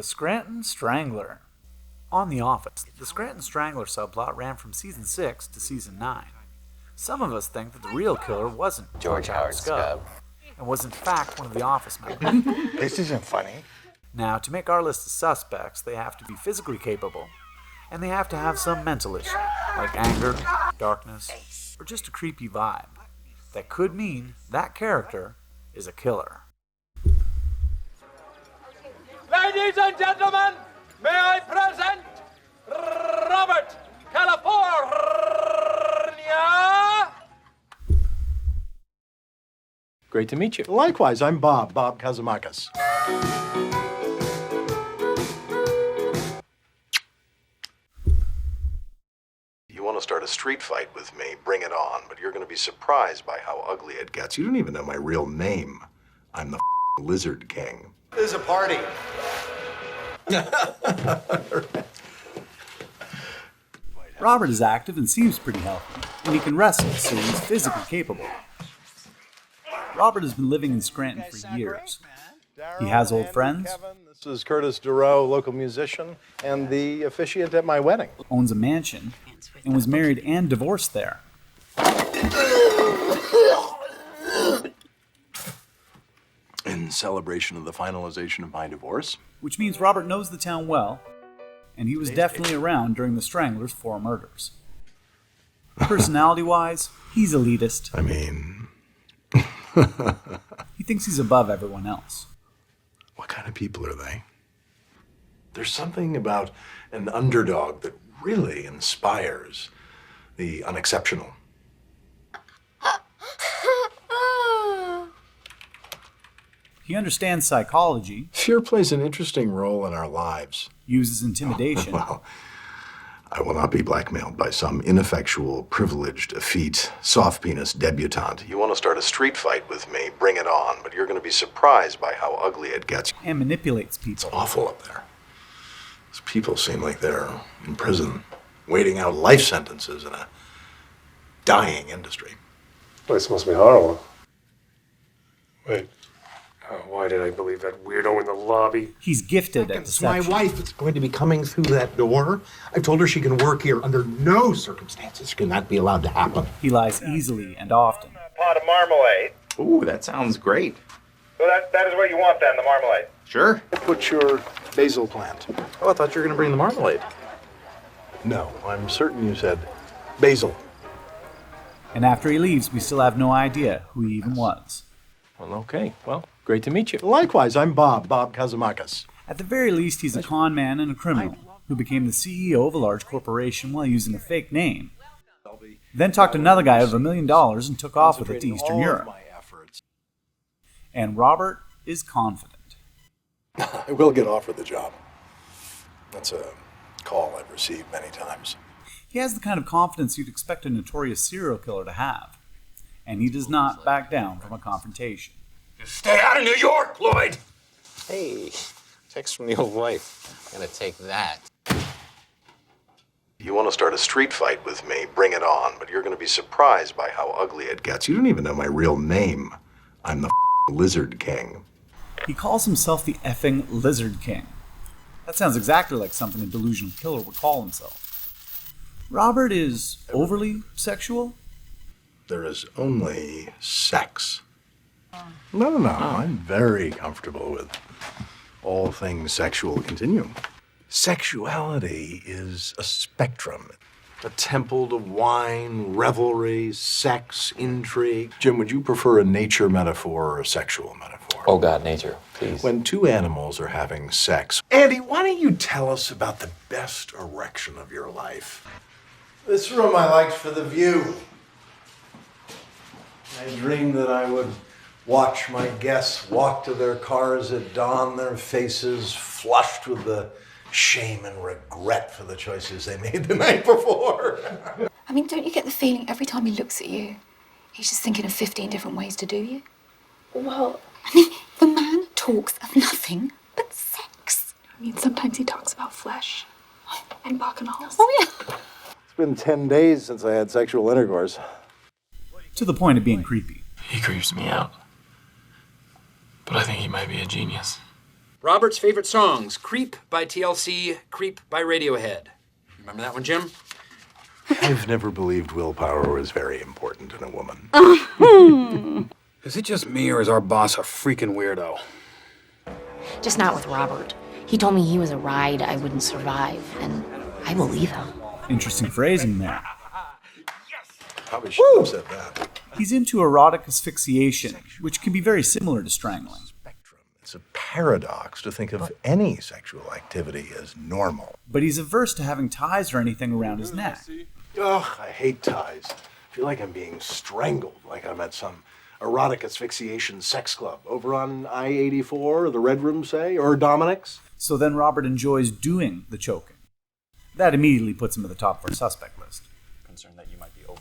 The Scranton Strangler. On The Office, the Scranton Strangler subplot ran from Season 6 to Season 9. Some of us think that the real killer wasn't George Howard Skub, and was in fact one of the Office members. This isn't funny. Now, to make our list of suspects, they have to be physically capable, and they have to have some mental issue, like anger, darkness, or just a creepy vibe. That could mean that character is a killer. Ladies and gentlemen, may I present Robert, California! great to meet you. Likewise, I'm Bob Kazamakis. You want to start a street fight with me, bring it on, but you're going to be surprised by how ugly it gets. You don't even know my real name. I'm the Lizard King. This is a party. Robert is active and seems pretty healthy, and he can wrestle, so he's physically capable. Robert has been living in Scranton for years. He has old friends, This is Curtis Durow, local musician, and the officiant at my wedding. owns a mansion, and was married and divorced there. In celebration of the finalization of my divorce, Which means Robert knows the town well, and he was definitely around during the Stranglers' 4 murders. Personality-wise, he's elitist. I mean, He thinks he's above everyone else. what kind of people are they? There's something about an underdog that really inspires the unexceptional. He understands psychology, Fear plays an interesting role in our lives. uses intimidation, Well, I will not be blackmailed by some ineffectual, privileged, effete, soft-penis debutante. You want to start a street fight with me, bring it on, but you're going to be surprised by how ugly it gets. and manipulates people. Awful up there. These people seem like they're in prison, waiting out life sentences in a dying industry. Place must be horrible. Wait. Why did I believe that weirdo in the lobby? He's gifted at It's my deception. wife that's going to be coming through that door. I've told her she can work here. Under no circumstances can that be allowed to happen. He lies easily and often. Pot of marmalade. Ooh, that sounds great. So that is what you want then, the marmalade. Sure. What's your basil plant? Oh, I thought you were going to bring the marmalade. No, I'm certain you said basil. And after he leaves, we still have no idea who he even was. Well, okay. Well, great to meet you. Likewise, I'm Bob Kazamakis. At the very least, he's a con man and a criminal who became the CEO of a large corporation while using a fake name. Then talked another guy out of $1 million and took off with it to Eastern Europe. And Robert is confident. I will get offered the job. That's a call I've received many times. He has the kind of confidence you'd expect a notorious serial killer to have. And he does not back down from a confrontation. Stay out of New York, Lloyd! Hey, text from the old wife. I'm gonna take that. You want to start a street fight with me, bring it on, but you're going to be surprised by how ugly it gets. You don't even know my real name. I'm the Lizard King. He calls himself the effing Lizard King. That sounds exactly like something a delusional killer would call himself. Robert is overly sexual. There is only sex. No. I'm very comfortable with all things sexual continuum. Sexuality is a spectrum. A temple to wine, revelry, sex, intrigue. Jim, would you prefer a nature metaphor or a sexual metaphor? Oh, God, nature, please. When 2 animals are having sex. Andy, why don't you tell us about the best erection of your life? This room I liked for the view. I dreamed that I would watch my guests walk to their cars at dawn, their faces flushed with the shame and regret for the choices they made the night before. I mean, don't you get the feeling every time he looks at you, he's just thinking of 15 different ways to do you? Well, I mean, the man talks of nothing but sex. I mean, sometimes he talks about flesh and bacchanals. Oh, yeah. It's been 10 days since I had sexual intercourse. To the point of being creepy. He creeps me out. But I think he might be a genius. Robert's favorite songs, Creep by TLC, Creep by Radiohead. Remember that one, Jim? I've never believed willpower was very important in a woman. Is it just me, or is our boss a freaking weirdo? Just not with Robert. He told me he was a ride I wouldn't survive, and I believe him. Interesting phrasing there. Probably should have said that. He's into erotic asphyxiation, which can be very similar to strangling. It's a paradox to think of any sexual activity as normal. But he's averse to having ties or anything around his neck. Ugh, I hate ties. I feel like I'm being strangled, like I'm at some erotic asphyxiation sex club over on I-84 or the Red Room, say, or Dominic's. So then Robert enjoys doing the choking. That immediately puts him at the top of our suspect list.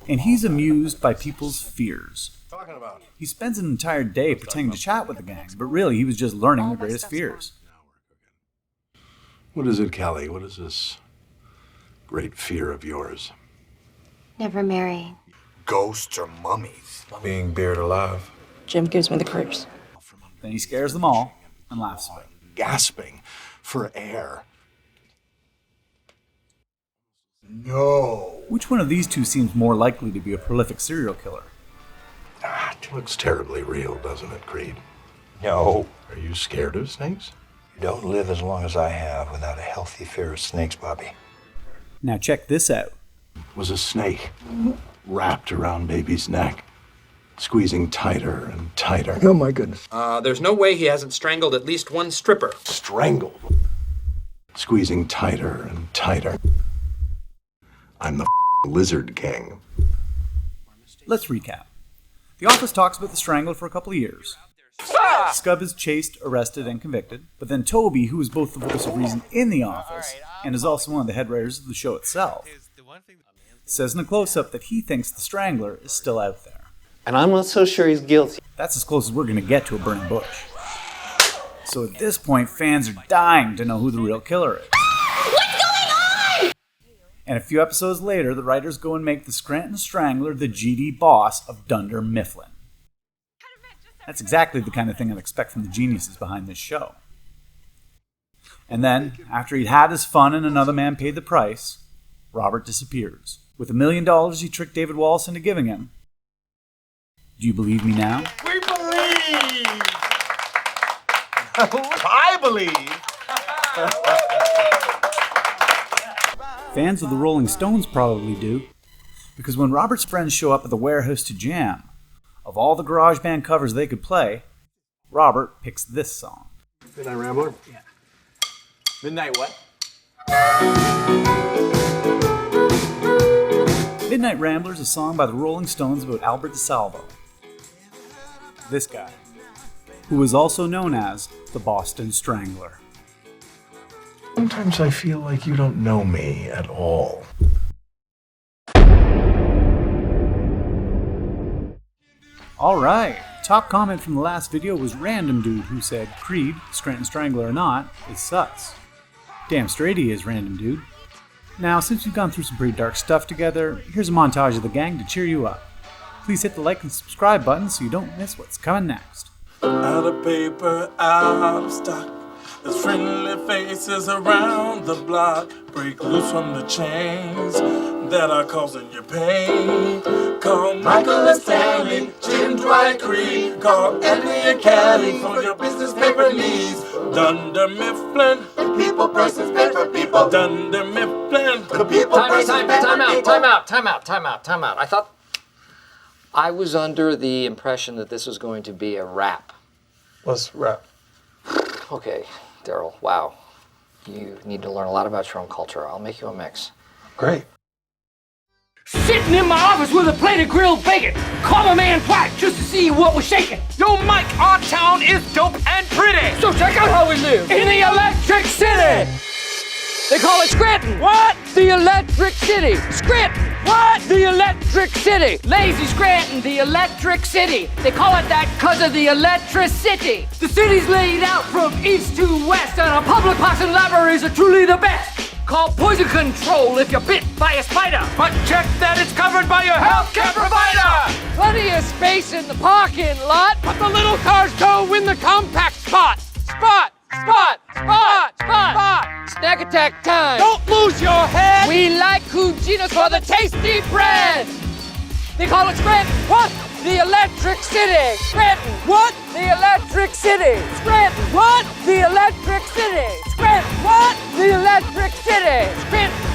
And he's amused by people's fears. He spends an entire day pretending to chat with the gang, but really he was just learning their greatest fears. What is it, Callie? What is this great fear of yours? Never marrying. Ghosts or mummies? Being buried alive. Jim gives me the creeps. Then he scares them all and laughs about it. Gasping for air. No. Which one of these two seems more likely to be a prolific serial killer? It looks terribly real, doesn't it, Creed? No. Are you scared of snakes? You don't live as long as I have without a healthy fear of snakes, Bobby. Now check this out. It was a snake wrapped around baby's neck, squeezing tighter and tighter. Oh, my goodness. There's no way he hasn't strangled at least one stripper. Strangled. Squeezing tighter and tighter. I'm the Lizard King. Let's recap. The office talks about the Strangler for a couple of years. Skub is chased, arrested, and convicted, but then Toby, who is both the voice of reason in the office and is also one of the head writers of the show itself, says in a close-up that he thinks the Strangler is still out there. And I'm not so sure he's guilty. That's as close as we're going to get to a burning bush. So at this point, fans are dying to know who the real killer is. And a few episodes later, the writers go and make the Scranton Strangler the GD boss of Dunder Mifflin. That's exactly the kind of thing I'd expect from the geniuses behind this show. And then, after he'd had his fun and another man paid the price, Robert disappears. With $1 million he tricked David Wallace into giving him. Do you believe me now? We believe! I believe! Fans of the Rolling Stones probably do, because when Robert's friends show up at the warehouse to jam, of all the garage band covers they could play, Robert picks this song. Midnight Rambler? Yeah. Midnight what? Midnight Rambler is a song by the Rolling Stones about Albert DeSalvo. This guy, who is also known as the Boston Strangler. Sometimes I feel like you don't know me at all. Alright, top comment from the last video was Random Dude, who said, Creed, Scranton Strangler or not, is sus. Damn straight he is, Random Dude. Now, since we've gone through some pretty dark stuff together, here's a montage of the gang to cheer you up. Please hit the like and subscribe button so you don't miss what's coming next. Out of paper, out of stock. There's friendly faces around the block. Break loose from the chains that are causing you pain. Call Michael and Stanley, Jim, Dwight, Creed. Call Andy and Callie for your business paper needs. Dunder Mifflin, the people persons paid for people. Dunder Mifflin, the people persons paid for people. Time out. I was under the impression that this was going to be a rap. What's rap? Okay, Daryl, wow. You need to learn a lot about your own culture. I'll make you a mix. Great. Sitting in my office with a plate of grilled bacon. Call a man Dwight just to see what was shaking. Yo, Mike, our town is dope and pretty. So check out how we live in the Electric City. They call it Scranton. What? The Electric City. Scranton. What? The Electric City. Lazy Scranton, the Electric City. They call it that because of the electricity. The city's laid out from east to west, and our public parks and libraries are truly the best. Call poison control if you're bit by a spider. But check that it's covered by your healthcare provider. Plenty of space in the parking lot, but the little cars go in the compact spot. Spot! Snack attack time! Don't lose your head! We like Cuginos for the tasty bread! They call it Scranton. What? The Electric City! Scranton! What? The Electric City! Scranton! What? The Electric City! Scranton! What? The Electric City! Scranton!